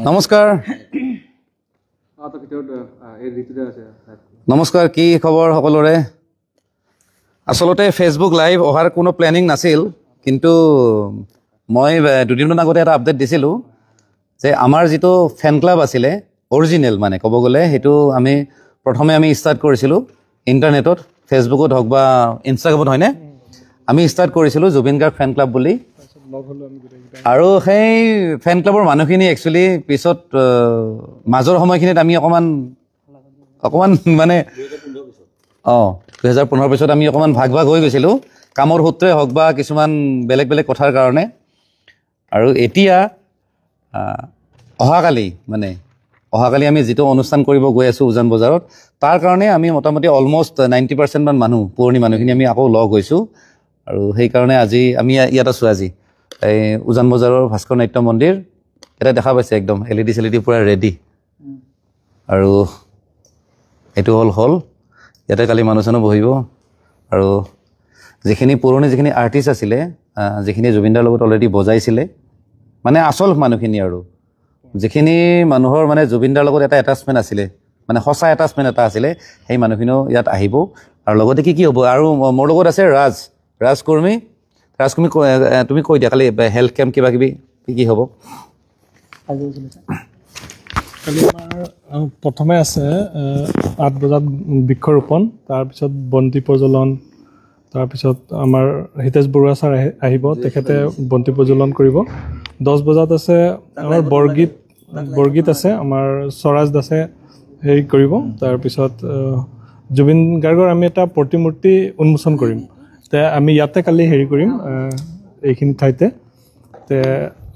নমস্কাৰ নমস্কাৰ কি খবৰ সকলোৰে আসলতে ফেসবুক লাইভ অহাৰ কোনো প্ল্যানিং নাছিল কিন্তু মই দুদিনমান আগতে এটা আপডেট দিছিলোঁ যে আমাৰ যেটো ফ্যান ক্লাব আছিলে অৰিজিনেল মানে ক'ব গ'লে হেতু আমি প্ৰথমে আমি ষ্টাৰ্ট কৰিছিলোঁ ইন্টাৰনেটত ফেসবুকত হক বা ইনষ্টাগ্ৰামত হয়নে আমি ষ্টাৰ্ট কৰিছিলোঁ জুবিন গাৰ্গ ফ্যান ক্লাব বুলি আৰু সেই ফ্যান ক্লাবৰ মানুহখিনি একচুয়ালি পিছত মাজৰ সময়খিনিত আমি অকমান মানে 2015 পিছত আমি অকমান ভাগ হৈ গৈছিলোঁ কামৰ সূত্ৰে হক বা কিছুমান বেলেগ কথাৰ কাৰণে আৰু এতিয়া অহাকালি আমি যেটো অনুষ্ঠান কৰিব গৈ আছো উজান বজাৰত তাৰ কাৰণে আমি মোটামুটি অলমোস্ট 90% মান মানুহ পুৰণি মানুহখিনি আমি আকৌ লগ হৈছো আৰু সেই কাৰণে আজি আমি ইয়াত আছো আজি এই উজান বজাৰৰ ভাস্কৰ নাট্য মন্দিৰ এটা দেখা পাইছে একদম এলইডি সেলিডি পুৰা ৰেডি আৰু এটো হল ইয়াতে কালি মানুহজনো বহিব আৰু যিখিনি পুৰণি যিখিনি আৰ্টিষ্ট আছিলে যিখিনি জুবিনদাৰ লগত অলৰেডি বজাইছিলে মানে আসল মানুহখিনি আৰু যিখিনি মানুহৰ মানে জুবিনদাৰ লগত এটা এটাচমেন্ট আছিলে মানে হসা এটাচমেন্ট এটা আছিলে সেই মানুহখিনিও ইয়াত আহিব আৰু লগতে কি হ'ব আৰু মোৰ লগত আছে ৰাজকৰ্মী তুমি কৈ দিয়া কালি হেলথ কেম্প কিবা কিবি কি হ'ব কালি আমাৰ প্ৰথমে আছে 8 বজাত বৃক্ষৰোপণ তাৰ পিছত বন্তি প্ৰজ্বলন তাৰ পিছত আমাৰ হিতেশ বৰুৱা ছাৰ আহিব তেখেতে বন্তি প্ৰজ্বলন কৰিব 10 বজাত আছে আমাৰ বৰগীত আছে আমাৰ স্বৰাজ দাসে হেৰি কৰিব তাৰ পিছত জুবিন গাৰ্গৰ আমি এটা প্ৰতিমূৰ্তি উন্মোচন কৰিম তে আমি ইয়াতে কালি হেৰি কৰিম এইখিনি ঠাইতে তে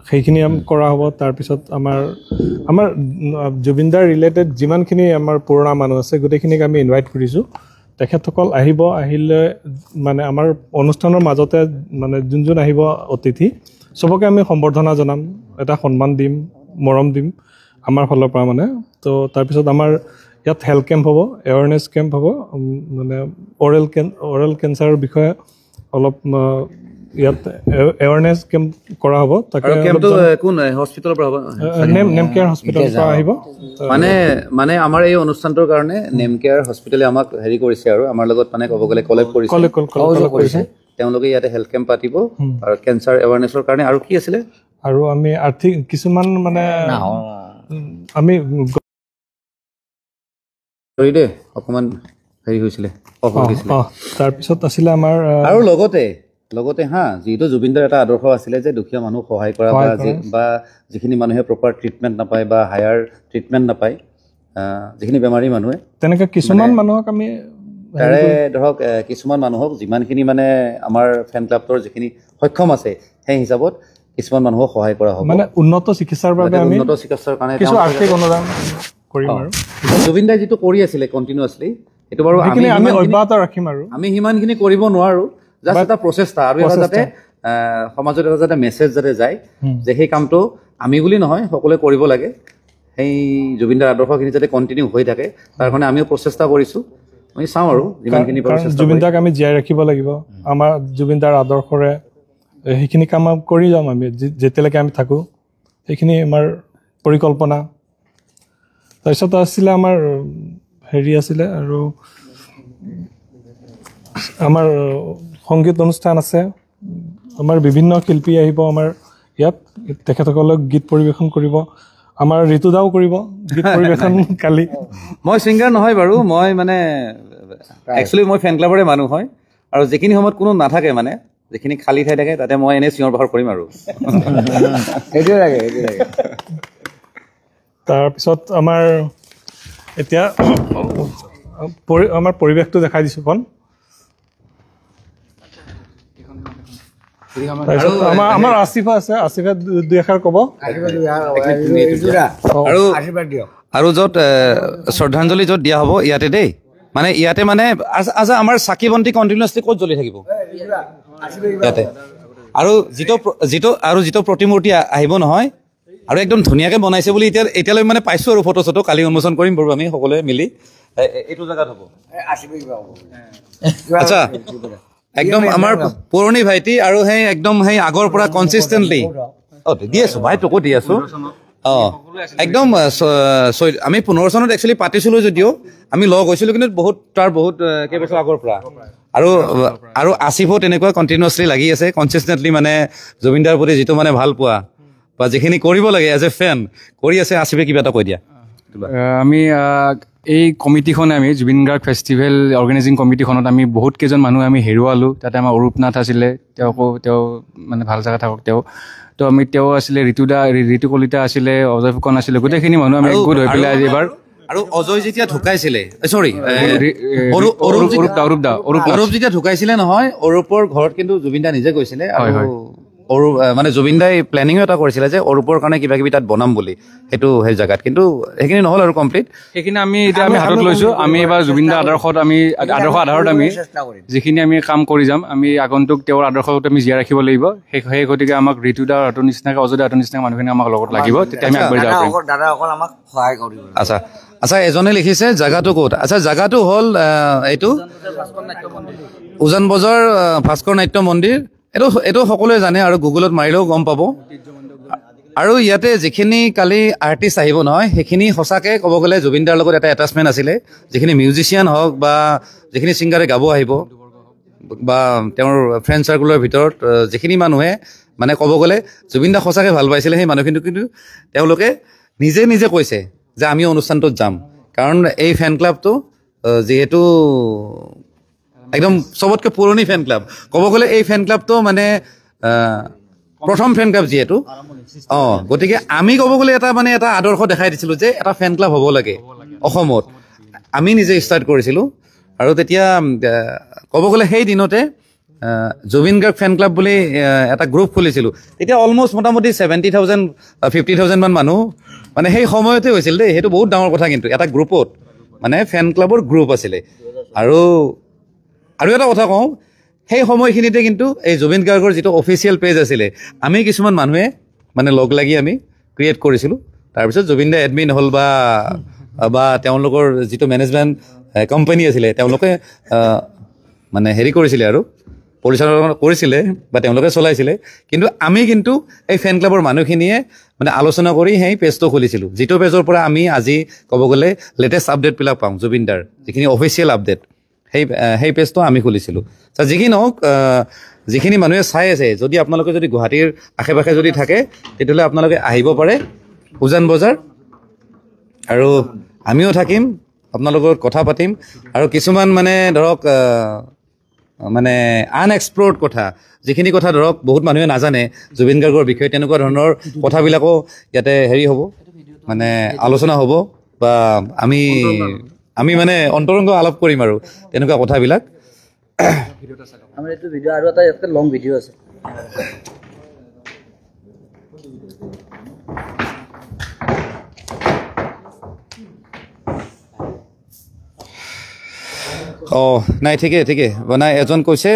সেইখিনি কৰা হ'ব তাৰ পিছত আমাৰ জুবিনদাৰ ৰিলেটেড যিমানখিনি আমাৰ পুৰণা মানুহ আছে গোটেইখিনিক আমি ইনভাইট কৰিছো তেখেতসকল আহিলে মানে আমাৰ অনুষ্ঠানৰ মাজতে মানে যোন আহিব অতিথি সবকে আমি সম্বৰ্ধনা জনাম এটা সন্মান দিম মৰম দিম আমাৰ ফালৰ পৰা মানে তো তাৰ পিছত আমাৰ ইয়াত হেলথ কেম্প হ'ব এৱাৰনেছ কেম্প হ'ব মানে অৰেল কেঞ্চাৰৰ বিষয়ে অলপ ইয়াত এৱাৰনেছ কেম্প কৰা হ'ব তাকে কেম্পটো কোন হস্পিটেলৰ পৰা হ'ব নেম কেয়াৰ হস্পিটেলৰ পৰা আহিব মানে আমাৰ এই অনুষ্ঠানটোৰ কাৰণে নেম কেয়াৰ হস্পিটেলে আমাক হেৰি কৰিছে আৰু আমাৰ লগত মানে ক'ব গ'লে কলেব কৰিছে তেওঁলোকে ইয়াতে হেলথ কেম্প পাতিব আৰু কেঞ্চাৰ এৱাৰনেছৰ কাৰণে আৰু কি আছিলে আৰু আমি আৰ্থিক কিছুমান মানে আমি দে অকমান হেৰি হৈছিলে তাৰ পিছত আছিলে আমাৰ আৰু লগতে যিটো জুবিনদাৰ এটা আদৰ্শ আছিলে যে দুখীয়া মানুহ সহায় কৰা বা যিখিনি মানুহে প্ৰপাৰ ট্ৰিটমেন্ট নাপায় বা হায়াৰ ট্ৰিটমেন্ট নাপায় যিখিনি বেমাৰী মানুহে তেনেকৈ কিছুমান মানুহক আমি তাৰে ধৰক কিছুমান মানুহক যিমানখিনি মানে আমাৰ ফ্যান ক্লাবৰ যিখিনি সক্ষম আছে সেই হিচাপত কিছুমান মানুহক সহায় কৰা হ'ব মানে উন্নত চিকিৎসাৰ বাবে আমি উন্নত চিকিৎসাৰ কাৰণে কিছু আৰ্থিক অনুদান কৰিম আৰু জুবিনদাই যেটো কৰি আছিলে কন্টিনিউয়াছলি এটো বাৰু আমি অব্যাহত ৰাখিম আৰু আমি হিমানখিনি কৰিব নোৱাৰো জাস্ট এটা প্ৰচেষ্টা আৰু এটা যাতে সমাজত এটা যাতে মেছেজ যাতে যায় যে সেই কামটো আমি বুলি নহয় সকলোৱে কৰিব লাগে সেই জুবিনদাৰ আদৰ্শখিনি যাতে কন্টিনিউ হৈ থাকে তাৰ কাৰণে আমিও প্ৰচেষ্টা কৰিছো আমি চাওঁ আৰু যিমানখিনি প্ৰচেষ্টা জুবিনদাক আমি জীয়াই ৰাখিব লাগিব আমাৰ জুবিনদাৰ আদৰ্শৰে সেইখিনি কাম কৰি যাম আমি যেতিয়ালৈকে আমি থাকো সেইখিনি আমাৰ পৰিকল্পনা তাৰপিছত আছিলে আমাৰ হেৰি আছিলে আৰু আমাৰ সংগীত অনুষ্ঠান আছে আমাৰ বিভিন্ন শিল্পী আহিব আমাৰ ইয়াত তেখেতসকলক গীত পৰিৱেশন কৰিব আমাৰ ঋতুদাও কৰিব গীত পৰিৱেশন কালি মই সিংগাৰ নহয় বাৰু মই মানে একচুয়ালি মই ফ্যান ক্লাবৰে মানুহ হয় আৰু যিখিনি সময়ত কোনো নাথাকে মানে যিখিনি খালি ঠাই থাকে তাতে মই এনে চিঞৰ বাখৰ কৰিম আৰু এইটো লাগে তাৰপিছত আমাৰ এতিয়া আমাৰ পৰিৱেশটো দেখাই দিছো কোন আমাৰ আসিফা আছে আসিফা দুই এষাৰ ক'ব আৰু য'ত শ্ৰদ্ধাঞ্জলি য'ত দিয়া হ'ব ইয়াতে দেই মানে ইয়াতে মানে আচ্ছা আমাৰ চাকি বন্তি কন্টিনিউয়াছলি ক'ত জ্বলি থাকিব ইয়াতে আৰু যিটো প্ৰতিমূৰ্তি আহিব নহয় আৰু একদম ধুনীয়াকে বনাইছে বুলি এতিয়ালৈ মানে পাইছো আৰু ফটো চটো কালি উন্মোচন কৰিম বাৰু আমি সকলোৱে মিলি এইটো জায়গাত হ'ব আচ্ছা একদম আমাৰ পুৰণি ভাইটি আৰু সেই একদম সেই আগৰ পৰা কনসিস্টেন্টলি দি আছোঁ ভাই তোকো দি আছোঁ একদম আমি 15 চনত একচুৱেলি পাতিছিলোঁ যদিও আমি লগ হৈছিলোঁ কিন্তু বহুত কেইবছৰ আগৰ পৰা আৰু আছিফো তেনেকুৱা কণ্টিনিউৱাছলি লাগি আছে কনচিষ্টেণ্টলি মানে জুবিনদাৰ প্ৰতি যিটো মানে ভাল পোৱা বা যিখিনি কৰিব লাগে এজ এ ফেন কৰি আছে আছিফে কিবা এটা কৈ দিয়া আমি এই কমিটিখনে আমি জুবিন গাৰ্গ ফেষ্টিভেল অৰ্গেনাইজিং কমিটিখনত আমি বহুত কেইজন মানুহ আমি হেৰুৱালোঁ তাতে আমাৰ অৰূপ নাথ আছিলে তেওঁ মানে ভাল জেগা থাকক তো আমি তেওঁ আছিলে ঋতু কলিতা আছিলে অজয় ফুকন আছিলে গোটেইখিনি মানুহ আমি একগোট হৈ পেলাই আজি এবাৰ আৰু অজয় যেতিয়া ঢুকাইছিলে অৰূপ যেতিয়া ঢুকাইছিলে নহয় অৰূপৰ ঘৰত কিন্তু জুবিন দা নিজে গৈছিলে আৰু মানে জুবিন দাই প্লেনিঙো এটা কৰিছিলে যে অৰূপৰ কাৰণে কিবা কিবি তাত বনাম বুলি সেইটো সেই জেগাত কিন্তু সেইখিনি নহ'ল আৰু কমপ্লিট সেইখিনি আমি হাতত লৈছোঁ আমি এবাৰ জুবিন দা আদৰ্শত আমি যিখিনি আমি কাম কৰি যাম আমি আগন্তুক তেওঁৰ আদৰ্শত আমি জীয়াই ৰাখিব লাগিব সেই গতিকে আমাক ঋতু দাৰ হাতৰ নিচিনাকৈ অজয় দাৰ হাতৰ নিচিনাকৈ মানুহখিনি আমাক লগত লাগিব তেতিয়া আমি আগবাঢ়ি যাব পাৰিম দাদাসকল আমাক সহায় কৰিব আচ্ছা এজনে লিখিছে জেগাটো ক'ত আচ্ছা জেগাটো হ'ল এইটো উজান বজাৰ ভাস্কৰ নাট্য মন্দিৰ এইটো সকলোৱে জানে আৰু গুগলত মাৰিলেও গম পাব আৰু ইয়াতে যিখিনি কালি আৰ্টিষ্ট আহিব নহয় সেইখিনি সঁচাকৈ ক'ব গ'লে জুবিন দাৰ লগত এটা এটাচমেণ্ট আছিলে যিখিনি মিউজিচিয়ান হওক বা যিখিনি ছিংগাৰে গাব আহিব বা তেওঁৰ ফ্ৰেণ্ড চাৰ্কুলৰ ভিতৰত যিখিনি মানুহে মানে ক'ব গ'লে জুবিন দা সঁচাকৈ ভাল পাইছিলে সেই মানুহখিনি কিন্তু তেওঁলোকে নিজে কৈছে যে আমি অনুষ্ঠানটোত যাম কাৰণ এই ফেন ক্লাবটো যিহেতু একদম চবতকৈ পুৰণি ফেন ক্লাব ক'ব গ'লে এই ফেন ক্লাবটো মানে প্ৰথম ফেন ক্লাব যিহেতু গতিকে আমি ক'ব গ'লে এটা আদৰ্শ দেখাই দিছিলোঁ যে এটা ফেন ক্লাব হ'ব লাগে অসমত আমি নিজে ষ্টাৰ্ট কৰিছিলোঁ আৰু তেতিয়া ক'ব গ'লে সেই দিনতে জুবিন গাৰ্গ ফেন ক্লাব বুলি এটা গ্ৰুপ খুলিছিলোঁ তেতিয়া অলমষ্ট মোটামুটি 70,000 50,000 মান মানুহ মানে সেই সময়তে হৈছিল দেই সেইটো বহুত ডাঙৰ কথা কিন্তু এটা গ্ৰুপত মানে ফেন ক্লাবৰ গ্ৰুপ আছিলে আৰু এটা কথা কওঁ সেই সময়খিনিতে কিন্তু এই জুবিন গাৰ্গৰ যিটো অফিচিয়েল পেজ আছিলে আমি কিছুমান মানুহে মানে লগ লাগি আমি ক্ৰিয়েট কৰিছিলোঁ তাৰপিছত জুবিন দা এডমিন হ'ল বা তেওঁলোকৰ যিটো মেনেজমেণ্ট কোম্পানী আছিলে তেওঁলোকে মানে হেৰি কৰিছিলে আৰু পৰিচালনা কৰিছিলে বা তেওঁলোকে চলাইছিলে কিন্তু আমি কিন্তু এই ফেন ক্লাবৰ মানুহখিনিয়ে মানে আলোচনা কৰি সেই পেজটো খুলিছিলোঁ যিটো পেজৰ পৰা আমি আজি ক'ব গ'লে লেটেষ্ট আপডেটবিলাক পাওঁ জুবিন দাৰ যিখিনি অফিচিয়েল আপডেট সেই পেজটো আমি খুলিছিলোঁ যিখিনি নহওক যিখিনি মানুহে চাই আছে যদি আপোনালোকে যদি গুৱাহাটীৰ আশে পাশে যদি থাকে তেতিয়াহ'লে আপোনালোকে আহিব পাৰে উজান বজাৰ আৰু আমিও থাকিম আপোনালোকৰ কথা পাতিম আৰু কিছুমান মানে ধৰক মানে আনএক্সপ্ল'ৰ্ড কথা যিখিনি কথা ধৰক বহুত মানুহে নাজানে জুবিন গাৰ্গৰ বিষয়ে তেনেকুৱা ধৰণৰ কথাবিলাকো ইয়াতে হেৰি হ'ব মানে আলোচনা হ'ব বা আমি মানে অন্তৰংগ আলাপ কৰিম আৰু তেনেকুৱা কথাবিলাক আমাৰ এইটো ভিডিঅ' আৰু এটা ইয়াতে লং ভিডিঅ' আছে নাই ঠিকে মানে এজন কৈছে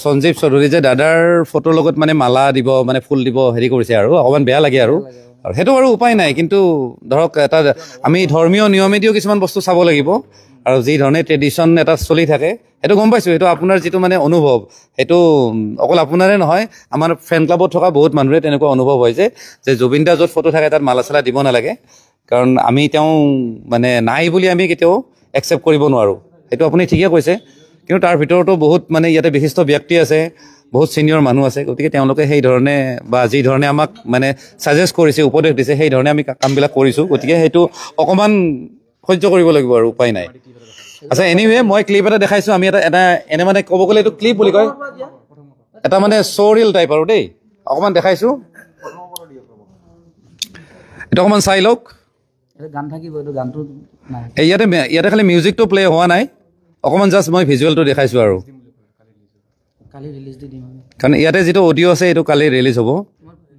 সঞ্জীৱ চৌধুৰী যে দাদাৰ ফটোৰ লগত মানে মালা দিব মানে ফুল দিব হেৰি কৰিছে আৰু অকণমান বেয়া লাগে আৰু সেইটো বাৰু উপায় নাই কিন্তু ধৰক এটা আমি ধৰ্মীয় নিয়মেদিও কিছুমান বস্তু চাব লাগিব আৰু যি ধৰণে ট্ৰেডিশ্যন এটা চলি থাকে সেইটো গম পাইছোঁ সেইটো আপোনাৰ যিটো মানে অনুভৱ সেইটো অকল আপোনাৰে নহয় আমাৰ ফেন ক্লাবত থকা বহুত মানুহৰে তেনেকুৱা অনুভৱ হয় যে জুবিন দা য'ত ফটো থাকে তাত মালা চালা দিব নালাগে কাৰণ আমি তেওঁ মানে নাই বুলি আমি কেতিয়াও একচেপ্ট কৰিব নোৱাৰোঁ সেইটো আপুনি ঠিকে কৈছে কিন্তু তাৰ ভিতৰতো বহুত মানে ইয়াতে বিশিষ্ট ব্যক্তি আছে বহুত ছিনিয়ৰ মানুহ আছে গতিকে তেওঁলোকে সেই ধৰণে বা যি ধৰণে আমাক মানে ছাজেষ্ট কৰিছে উপদেশ দিছে সেই ধৰণে আমি কামবিলাক কৰিছোঁ গতিকে সেইটো অকণমান সহ্য কৰিব লাগিব আৰু উপায় নাই আচ্ছা এনিৱে মই ক্লিপ এটা দেখাইছোঁ আমি এটা এনে মানে ক'ব গ'লে এইটো ক্লিপ বুলি কয় এটা মানে শ্ব'ৰিয়েল টাইপ আৰু দেই অকণমান দেখাইছোঁ এইটো অকণমান চাই লওক গান থাকিব এইটো গানটো ইয়াতে খালি মিউজিকটো প্লে হোৱা নাই অকণমান জাষ্ট মই ভিজুৱেলটো দেখাইছোঁ আৰু কালি ৰিলিজ দি দিম কাৰণ ইয়াতে যিটো অডিঅ' আছে এইটো কালি ৰিলিজ হ'ব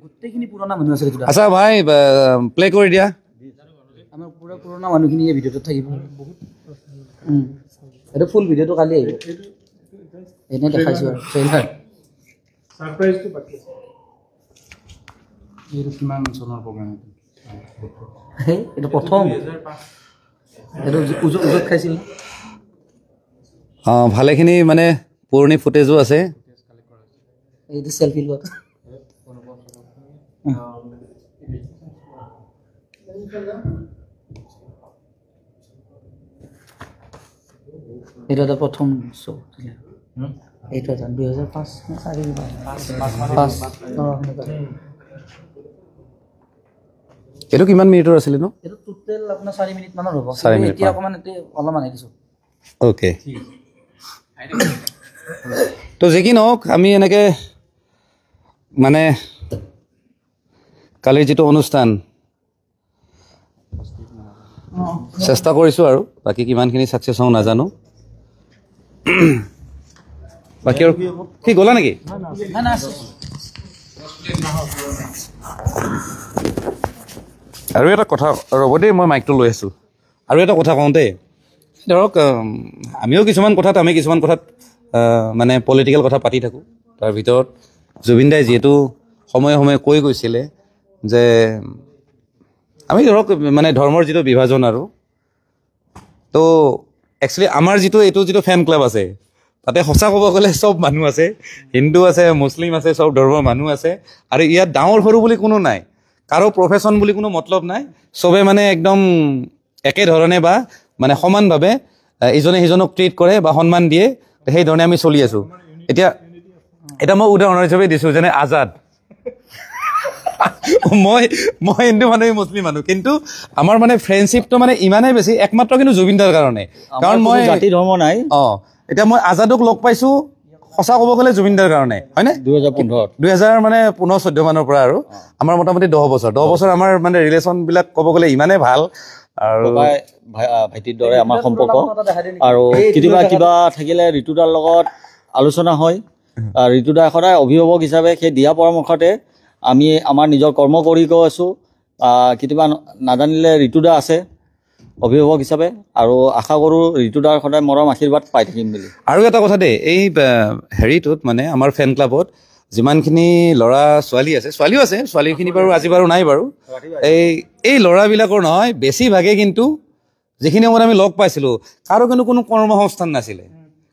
গোটেইখিনি পুৰণা মানুহ আছে আচ্ছা ভাই প্লে কৰি দিয়া আমাৰ পুৰা পুৰণা মানুহখিনি এই ভিডিঅ'টোত থাকিব এইটো ফুল ভিডিঅ'টো কালি আহিব এনেই দেখাইছোঁ আৰু ট্ৰেইলাৰ সাৰপ্ৰাইজটো বাকি এইটো কিমান চনৰ প্ৰগ্ৰাম এইটো প্ৰথম এইটো উজত খাইছিল ভালেখিনি মানে পুৰণি ফুটেজো আছে এইটো চেল্ফি লোৱা এইটো এটা প্ৰথম শ্ব' এইটো এটা 2005 নে 4 এইটো কিমান মিনিটৰ আছিলে ন? এইটো টোটেল আপোনাৰ 4 মিনিট মানৰ হ'ব। 4 মিনিট এতিয়া অকমান অলপমান আহিছোঁ। অ'কে, তো যি কি নহওক আমি এনেকৈ মানে কালিৰ যিটো অনুষ্ঠান চেষ্টা কৰিছোঁ আৰু বাকী কিমানখিনি ছাকচেছ হওঁ নাজানো। বাকী আৰু কি গ'লা নেকি? আৰু এটা কথা ৰ'ব দেই, মই মাইকটো লৈ আছোঁ। আৰু এটা কথা কওঁ দেই, ধৰক আমি কিছুমান কথাত মানে পলিটিকেল কথা পাতি থাকোঁ। তাৰ ভিতৰত জুবিন দাই যিহেতু সময়ে সময়ে কৈ গৈছিলে যে আমি ধৰক মানে ধৰ্মৰ যিটো বিভাজন আৰু তো একচুৱেলি আমাৰ এইটো যিটো ফেন ক্লাব আছে তাতে সঁচা ক'ব গ'লে চব মানুহ আছে, হিন্দু আছে, মুছলিম আছে, চব ধৰ্মৰ মানুহ আছে। আৰু ইয়াত ডাঙৰ সৰু বুলি কোনো নাই, কাৰো প্ৰফেশ্যন বুলি কোনো মতলব নাই। চবে মানে একদম একেধৰণে বা মানে সমানভাৱে ইজনে সিজনক ট্ৰিট কৰে বা সন্মান দিয়ে, সেইধৰণে আমি চলি আছোঁ। এতিয়া মই উদাহৰণ হিচাপে দিছোঁ, যেনে আজাদ। মই হিন্দু মানুহ, মুছলিম মানুহ, কিন্তু আমাৰ মানে ফ্ৰেণ্ডশ্বিপটো মানে ইমানেই বেছি একমাত্ৰ কিন্তু জুবিন দাৰ কাৰণে। কাৰণ মই জাতি ধৰ্ম নাই। এতিয়া মই আজাদক লগ পাইছোঁ সঁচা ক'ব গ'লে জুবিন দাৰ কাৰণে, হয়নে? 2015 মানে 14 মানৰ পৰা আৰু আমাৰ মোটামুটি 10 বছৰ আমাৰ মানে ৰিলেশ্যনবিলাক ক'ব গ'লে ইমানেই ভাল। আৰু ভাইটিৰ দৰে আমাৰ সম্পৰ্ক। আৰু কেতিয়াবা কিবা থাকিলে ঋতুদাৰ লগত আলোচনা হয়। ঋতুদা সদায় অভিভাৱক হিচাপে সেই দিয়া পৰামৰ্শতে আমি আমাৰ নিজৰ কৰ্ম কৰি গৈ আছোঁ। কেতিয়াবা নাজানিলে ঋতুদা আছে অভিভাৱক হিচাপে, আৰু আশা কৰোঁ ঋতুদাৰ সদায় মৰম আশীৰ্বাদ পাই থাকিম বুলি। আৰু এটা কথা দেই, এই হেৰিটোত মানে আমাৰ ফেন ক্লাবত যিমানখিনি ল'ৰা ছোৱালী আছে, ছোৱালীও আছে, ছোৱালীখিনি বাৰু আজি বাৰু নাই বাৰু, এই ল'ৰাবিলাকৰ নহয় বেছিভাগে কিন্তু যিখিনি সময়ত আমি লগ পাইছিলোঁ কাৰো কিন্তু কোনো কৰ্মসংস্থান নাছিলে,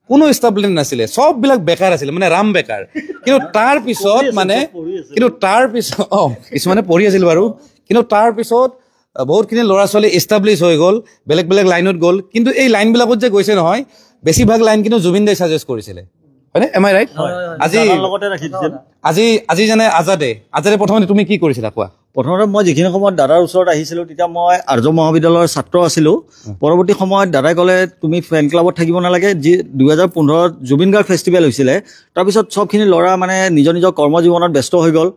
কোনো ষ্টাবলিমেণ্ট নাছিলে, চববিলাক বেকাৰ আছিলে, মানে ৰাম বেকাৰ। কিন্তু তাৰ পিছত কিছুমানে পঢ়ি আছিল বাৰু, কিন্তু তাৰ পিছত বহুতখিনি ল'ৰা ছোৱালী এষ্টাব্লিছ হৈ গ'ল, বেলেগ বেলেগ লাইনত গ'ল। কিন্তু এই লাইনবিলাকত যে গৈছে নহয়, বেছিভাগ লাইন কিন্তু জুবিন দাই ছাজেষ্ট কৰিছিলে, হয়নে? এম আই ৰাইট? আজি যেনে আজাদে প্ৰথমতে তুমি কি কৰিছিলা কোৱা? প্ৰথমতে মই যিখিনি সময়ত দাদাৰ ওচৰত আহিছিলোঁ তেতিয়া মই আৰ্য মহাবিদ্যালয়ৰ ছাত্ৰ আছিলোঁ। পৰৱৰ্তী সময়ত দাদাই ক'লে তুমি ফেন ক্লাবত থাকিব নালাগে। 2015 জুবিন গাৰ্গ ফেষ্টিভেল হৈছিলে, তাৰপিছত চবখিনি ল'ৰা মানে নিজৰ নিজৰ কৰ্মজীৱনত ব্যস্ত হৈ গ'ল।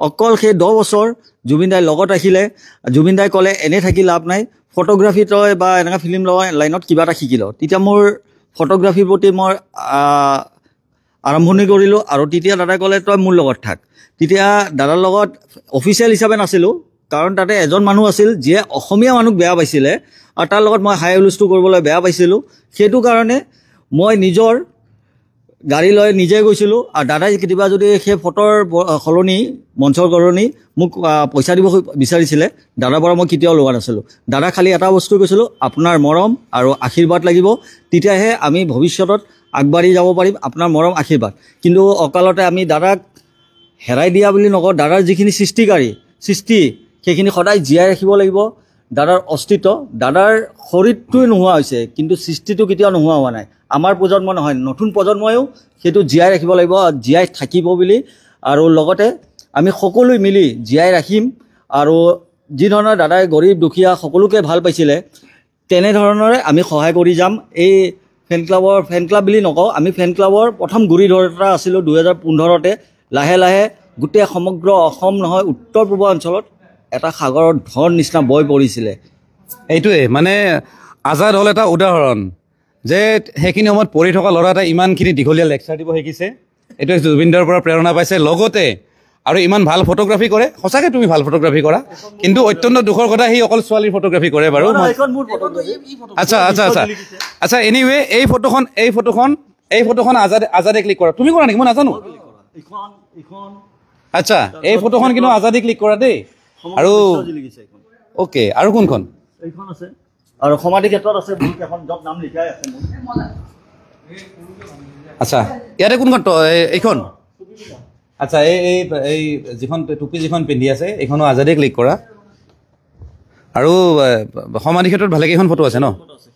অকল সেই 10 বছৰ জুবিন দাই লগত ৰাখিলে। জুবিন দাই ক'লে এনে থাকি লাভ নাই, ফটোগ্ৰাফী তই বা এনেকুৱা ফিল্ম লাইনত কিবা এটা শিকি ল। তেতিয়া মোৰ ফটোগ্ৰাফীৰ প্ৰতি মই আৰম্ভণি কৰিলোঁ। আৰু তেতিয়া দাদাই ক'লে তই মোৰ লগত থাক। তেতিয়া দাদাৰ লগত অফিচিয়েল হিচাপে নাছিলোঁ, কাৰণ তাতে এজন মানুহ আছিল যিয়ে অসমীয়া মানুহক বেয়া পাইছিলে, আৰু তাৰ লগত মই হাই হুলস্থুল কৰিবলৈ বেয়া পাইছিলোঁ। সেইটো কাৰণে মই নিজৰ গাড়ী লৈ নিজে গৈছিলোঁ। আৰু দাদাই কেতিয়াবা যদি সেই ফটোৰ সলনি মঞ্চৰ সলনি মোক পইচা দিব বিচাৰিছিলে, দাদাৰ পৰা মই কেতিয়াও লোৱা নাছিলোঁ। দাদা খালি এটা বস্তু কৈছিলোঁ, আপোনাৰ মৰম আৰু আশীৰ্বাদ লাগিব, তেতিয়াহে আমি ভৱিষ্যতত আগবাঢ়ি যাব পাৰিম, আপোনাৰ মৰম আশীৰ্বাদ। কিন্তু অকালতে আমি দাদাক হেৰাই দিয়া বুলি নকওঁ, দাদাৰ যিখিনি সৃষ্টি সেইখিনি সদায় জীয়াই ৰাখিব লাগিব। দাদাৰ অস্তিত্ব, দাদাৰ শৰীৰটোৱে নোহোৱা হৈছে, কিন্তু সৃষ্টিটো কেতিয়াও নোহোৱা হোৱা নাই। আমাৰ প্ৰজন্ম নহয়, নতুন প্ৰজন্মইও সেইটো জীয়াই ৰাখিব লাগিব, জীয়াই থাকিব বুলি। আৰু লগতে আমি সকলোৱে মিলি জীয়াই ৰাখিম। আৰু যি ধৰণৰ দাদাই গৰীব দুখীয়া সকলোকে ভাল পাইছিলে, তেনেধৰণৰে আমি সহায় কৰি যাম। এই ফেন ক্লাব বুলি নকওঁ, আমি ফেন ক্লাবৰ প্ৰথম গুৰি ধৰোঁতা আছিলোঁ 2015তে। লাহে লাহে গোটেই সমগ্ৰ অসম নহয়, উত্তৰ পূৰ্বাঞ্চলত এটা সাগৰৰ ঢৌৰ নিচিনা বৈ পৰিছিলে। এইটোৱে মানে আজাদ হ'ল এটা উদাহৰণ যে সেইখিনি সময়ত পঢ়ি থকা ল'ৰা এটা ইমানখিনি দীঘলীয়া লেকচাৰ দিব শিকিছে, এইটোৱে জুবিন দাৰ পৰা প্ৰেৰণা পাইছে। লগতে আৰু ইমান ভাল ফটোগ্ৰাফী কৰে, সঁচাকৈ তুমি ভাল ফটোগ্ৰাফী কৰা, কিন্তু অত্যন্ত দুখৰ কথা সি অকল ছোৱালীৰ ফটোগ্ৰাফী কৰে বাৰু। আচ্ছা এনিৱে এই ফটোখন আজাদে ক্লিক কৰা, তুমি কৰা নেকি মই নাজানো। আচ্ছা এই ফটোখন কিন্তু আজাদে ক্লিক কৰা দেই। আৰু অ'কে, আৰু কোনখন? এইখন আছে, আৰু সমাধি ক্ষেত্ৰত আছে, এখন য'ত নাম লিখাই আছে। আচ্ছা ইয়াতে কোনখন? এইখন আচ্ছা এই যিখন টুপি যিখন পিন্ধি আছে এইখনো আজাদে ক্লিক কৰা আৰু সমাধি ক্ষেত্ৰত ভালেকেইখন ফটো আছে ন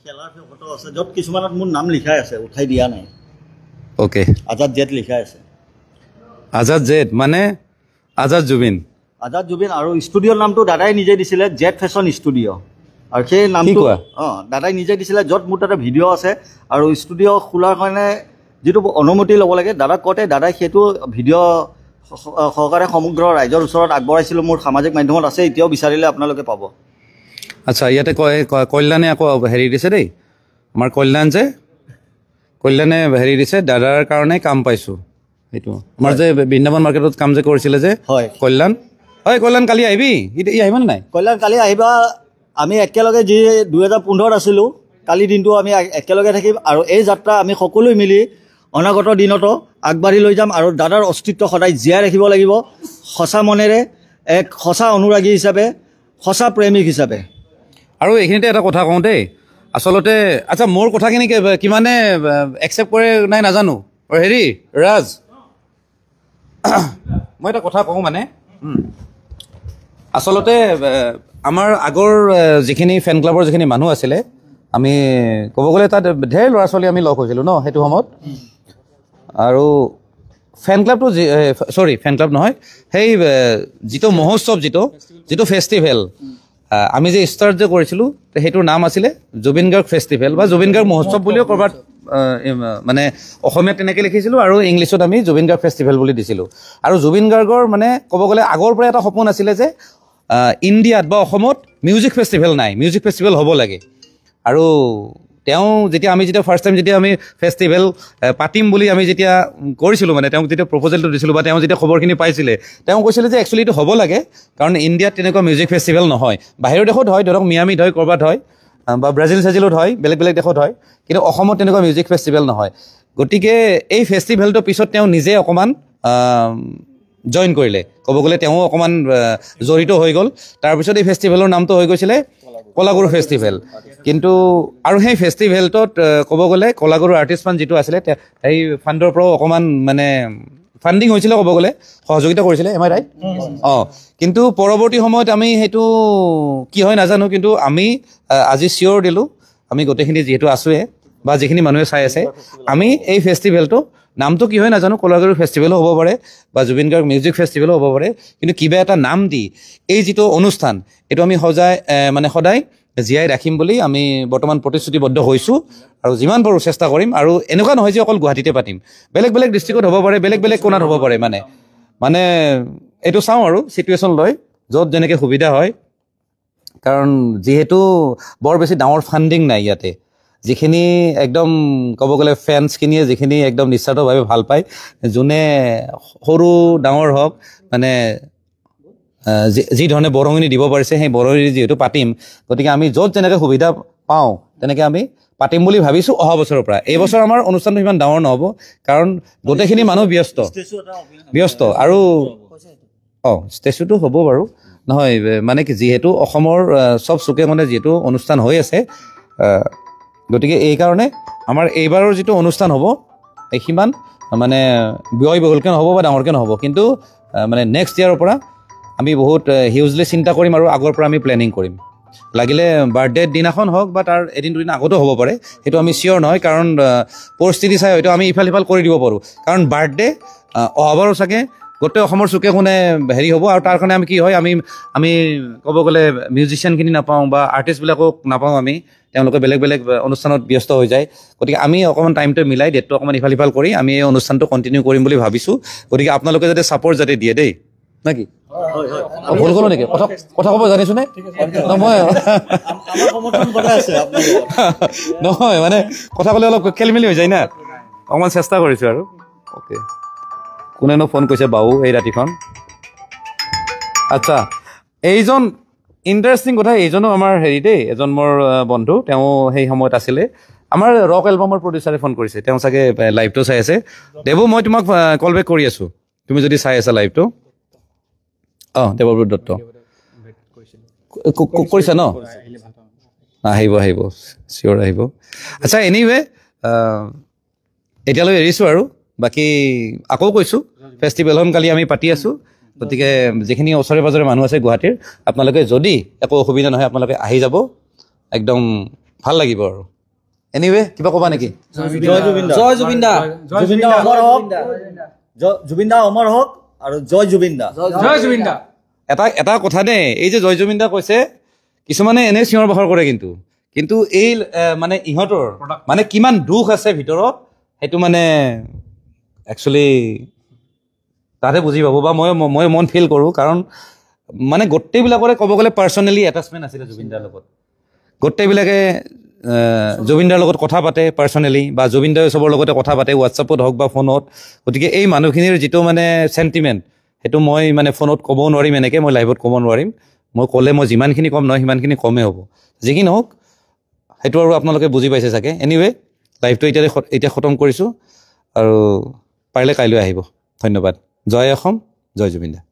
খেলাৰ ফটো আছে য'ত কিছুমানত মোৰ নাম লিখাই আছে উঠাই দিয়া নাই অ'কে আজাদ জেদ লিখাই আছে আজাদ জেদ মানে আজাদ জুবিন আজাদ জুবিন আৰু ষ্টুডিঅ'ৰ নামটো দাদাই নিজে দিছিলে জেড ফেশ্বন ষ্টুডিঅ' আৰু সেই নামটো দাদাই নিজে দিছিলে য'ত মোৰ তাতে ভিডিঅ' আছে আৰু ষ্টুডিঅ' খোলাৰ কাৰণে যিটো অনুমতি ল'ব লাগে দাদাক কওঁতে দাদাই সেইটো ভিডিঅ' সহকাৰে সমগ্ৰ ৰাইজৰ ওচৰত আগবঢ়াইছিলোঁ মোৰ সামাজিক মাধ্যমত আছে এতিয়াও বিচাৰিলে আপোনালোকে পাব আচ্ছা ইয়াতে কল্যাণে আকৌ হেৰি দিছে দেই আমাৰ কল্যাণে হেৰি দিছে দাদাৰ কাৰণে কাম পাইছোঁ সেইটো আমাৰ যে বৃন্দাবন মাৰ্কেটত কাম যে কৰিছিলে যে হয় কল্যাণ কালি আহিবি ই আহিব নে নাই কল্যাণ কালি আহিবা আমি একেলগে যি 2015 আছিলোঁ কালি দিনটো আমি একেলগে থাকিম আৰু এই যাত্ৰা আমি সকলোৱে মিলি অনাগত দিনতো আগবাঢ়ি লৈ যাম আৰু দাদাৰ অস্তিত্ব সদায় জীয়াই ৰাখিব লাগিব সঁচা মনেৰে এক সঁচা অনুৰাগী হিচাপে সঁচা প্ৰেমিক হিচাপে আৰু এইখিনিতে এটা কথা কওঁ দেই আচলতে আচ্ছা মোৰ কথাখিনি কিমানে একচেপ্ট কৰে নাই নাজানো হেৰি ৰাজ মই এটা কথা কওঁ মানে আচলতে আমাৰ আগৰ যিখিনি ফেন ক্লাবৰ যিখিনি মানুহ আছিলে আমি ক'ব গ'লে তাত ঢেৰ ল'ৰা ছোৱালী আমি লগ হৈছিলোঁ ন সেইটো সময়ত আৰু ফেন ক্লাব নহয় সেই যিটো মহোৎসৱ যিটো ফেষ্টিভেল আমি যে ষ্টাৰ্ট যে কৰিছিলোঁ সেইটোৰ নাম আছিলে জুবিন গাৰ্গ ফেষ্টিভেল বা জুবিন গাৰ্গ মহোৎসৱ বুলিও ক'ৰবাত মানে অসমীয়াত তেনেকৈ লিখিছিলোঁ আৰু ইংলিছত আমি জুবিন গাৰ্গ ফেষ্টিভেল বুলি দিছিলোঁ আৰু জুবিন গাৰ্গৰ মানে ক'ব গ'লে আগৰ পৰা এটা সপোন আছিলে যে ইণ্ডিয়াত বা অসমত মিউজিক ফেষ্টিভেল নাই মিউজিক ফেষ্টিভেল হ'ব লাগে আৰু আমি যেতিয়া ফাৰ্ষ্ট টাইম যেতিয়া আমি ফেষ্টিভেল পাতিম বুলি আমি যেতিয়া কৰিছিলোঁ মানে তেওঁক যেতিয়া প্ৰপ'জেলটো দিছিলোঁ বা তেওঁ যেতিয়া খবৰখিনি পাইছিলে তেওঁ কৈছিলে যে একচুৱেলি এইটো হ'ব লাগে কাৰণ ইণ্ডিয়াত তেনেকুৱা মিউজিক ফেষ্টিভেল নহয় বাহিৰৰ দেশত হয় ধৰক মিয়ামিত হয় ক'ৰবাত হয় বা ব্ৰাজিলত হয় বেলেগ দেশত হয় কিন্তু অসমত তেনেকুৱা মিউজিক ফেষ্টিভেল নহয় গতিকে এই ফেষ্টিভেলটোৰ পিছত তেওঁ নিজে অকণমান জইন কৰিলে ক'ব গ'লে তেওঁ অকণমান জড়িত হৈ গ'ল তাৰপিছত এই ফেষ্টিভেলৰ নামটো হৈ গৈছিলে কলাগুৰু ফেষ্টিভেল কিন্তু আৰু সেই ফেষ্টিভেলটোত ক'ব গ'লে কলাগুৰু আৰ্টিষ্ট ফাণ্ড যিটো আছিলে সেই ফাণ্ডৰ পৰাও অকণমান মানে ফাণ্ডিং হৈছিলে ক'ব গ'লে সহযোগিতা কৰিছিলে এম আই ৰাইট কিন্তু পৰৱৰ্তী সময়ত আমি সেইটো কি হয় নাজানো কিন্তু আমি আজি চিয়'ৰ দিলোঁ আমি গোটেইখিনি যিহেতু আছোঁৱে বা যিখিনি মানুহে চাই আছে আমি এই ফেষ্টিভেলটো নামটো কি হয় নাজানো কলাগুৰু ফেষ্টিভেলো হ'ব পাৰে বা জুবিন গাৰ্গ মিউজিক ফেষ্টিভেলো হ'ব পাৰে কিন্তু কিবা এটা নাম দি এই যিটো অনুষ্ঠান এইটো আমি সদায় জীয়াই ৰাখিম বুলি আমি বৰ্তমান প্ৰতিশ্ৰুতিবদ্ধ হৈছোঁ আৰু যিমান পাৰোঁ চেষ্টা কৰিম আৰু এনেকুৱা নহয় যে অকল গুৱাহাটীতে পাতিম বেলেগ ডিষ্ট্ৰিক্টত হ'ব পাৰে বেলেগ কোণাত হ'ব পাৰে মানে এইটো চাওঁ আৰু চিটুৱেশ্যন লৈ য'ত যেনেকৈ সুবিধা হয় কাৰণ যিহেতু বৰ বেছি ডাঙৰ ফাণ্ডিং নাই ইয়াতে যিখিনি একদম ক'ব গ'লে ফেন্সখিনিয়ে যিখিনি একদম নিস্বাৰ্থভাৱে ভাল পায় যোনে সৰু ডাঙৰ হওক মানে যি ধৰণে বৰঙণি দিব পাৰিছে সেই বৰঙণি যিহেতু পাতিম গতিকে আমি য'ত যেনেকৈ সুবিধা পাওঁ তেনেকৈ আমি পাতিম বুলি ভাবিছোঁ অহা বছৰৰ পৰা এই বছৰ আমাৰ অনুষ্ঠানটো ইমান ডাঙৰ নহ'ব কাৰণ গোটেইখিনি মানুহ ব্যস্ত আৰু ষ্টেচুটো হ'ব বাৰু নহয় মানে কি যিহেতু অসমৰ চব চুকে মানে যিহেতু অনুষ্ঠান হৈ আছে গতিকে এইকাৰণে আমাৰ এইবাৰৰ যিটো অনুষ্ঠান হ'ব সিমান মানে ব্যয়বহুলকৈ নহ'ব বা ডাঙৰকৈ নহ'ব কিন্তু মানে নেক্সট ইয়াৰৰ পৰা আমি বহুত হিউজলি চিন্তা কৰিম আৰু আগৰ পৰা আমি প্লেনিং কৰিম লাগিলে বাৰ্থডে দিনাখন হওক বা তাৰ এদিন দুদিন আগতো হ'ব পাৰে সেইটো আমি চিয়'ৰ নহয় কাৰণ পৰিস্থিতি চাই হয়তো আমি ইফাল সিফাল কৰি দিব পাৰোঁ কাৰণ বাৰ্থডে অহাবাৰো চাগে গোটেই অসমৰ চুকে কোণে হেৰি হ'ব আৰু তাৰ কাৰণে আমি কি হয় আমি ক'ব গ'লে মিউজিচিয়ানখিনি নাপাওঁ বা আৰ্টিষ্টবিলাকক নাপাওঁ আমি তেওঁলোকে বেলেগ অনুষ্ঠানত ব্যস্ত হৈ যায় গতিকে আমি অকণমান টাইমটো মিলাই ডেটটো অকণমান ইফাল সিফাল কৰি আমি এই অনুষ্ঠানটো কণ্টিনিউ কৰিম বুলি ভাবিছোঁ গতিকে আপোনালোকে যাতে ছাপৰ্ট যাতে দিয়ে দেই নে কি ভুল ক'লো নেকি কথা ক'ব জানিছোঁ নে নহয় মানে কথা ক'লে অলপ খেলিমেলি হৈ যায় না অকণমান চেষ্টা কৰিছোঁ আৰু অ'কে কোনেনো ফোন কৰিছে বাবু এই ৰাতিখন আচ্ছা এইজন ইণ্টাৰেষ্টিং কথা এইজনো আমাৰ হেৰি দেই এজন মোৰ বন্ধু তেওঁ সেই সময়ত আছিলে আমাৰ ৰক এলবামৰ প্ৰডিউচাৰে ফোন কৰিছে তেওঁ চাগে লাইভটো চাই আছে দেৱু মই তোমাক কল বেক কৰি আছোঁ তুমি যদি চাই আছা লাইভটো দেৱব্ৰত দত্ত কৰিছা ন আহিব চিয়'ৰ আহিব আচ্ছা এনিৱে এতিয়ালৈ এৰিছোঁ আৰু বাকী আকৌ কৈছোঁ ফেষ্টিভেলখন কালি আমি পাতি আছোঁ গতিকে যিখিনি ওচৰে পাজৰে মানুহ আছে গুৱাহাটীৰ আপোনালোকে যদি একো অসুবিধা নহয় আপোনালোকে আহি যাব একদম ভাল লাগিব আৰু এনিৱে কিবা ক'বা নেকি জয় জুবিন দা জুবিন দা অমৰ হওক জুবিন দা অমৰ হওক আৰু জয় জুবিন দা এটা কথা দেই এই যে জয় জুবিন দা কৈছে কিছুমানে এনেই চিঞৰ বাখৰ কৰে কিন্তু এই মানে ইহঁতৰ মানে কিমান দুখ আছে ভিতৰত সেইটো মানে একচুৱেলি তাতে বুজি পাব বা মই মন ফিল কৰোঁ কাৰণ মানে গোটেইবিলাকৰে ক'ব গ'লে পাৰ্চনেলি এটাচমেণ্ট আছিলে জুবিনদাৰ লগত গোটেইবিলাকে জুবিনদাৰ লগত কথা পাতে পাৰ্চনেলি বা জুবিনদাৰ চবৰ লগতে কথা পাতে হোৱাটছআপত হওক বা ফোনত গতিকে এই মানুহখিনিৰ যিটো মানে চেণ্টিমেণ্ট সেইটো মই মানে ফোনত ক'ব নোৱাৰিম এনেকৈ মই লাইভত ক'ব নোৱাৰিম মই ক'লে মই যিমানখিনি কম নহয় সিমানখিনি কমেই হ'ব যি কি নহওক সেইটো আৰু আপোনালোকে বুজি পাইছে চাগে এনিৱে লাইভটো এতিয়া খতম কৰিছোঁ আৰু পাৰিলে কাইলৈ আহিব ধন্যবাদ জয় অসম জয় জুবিন দা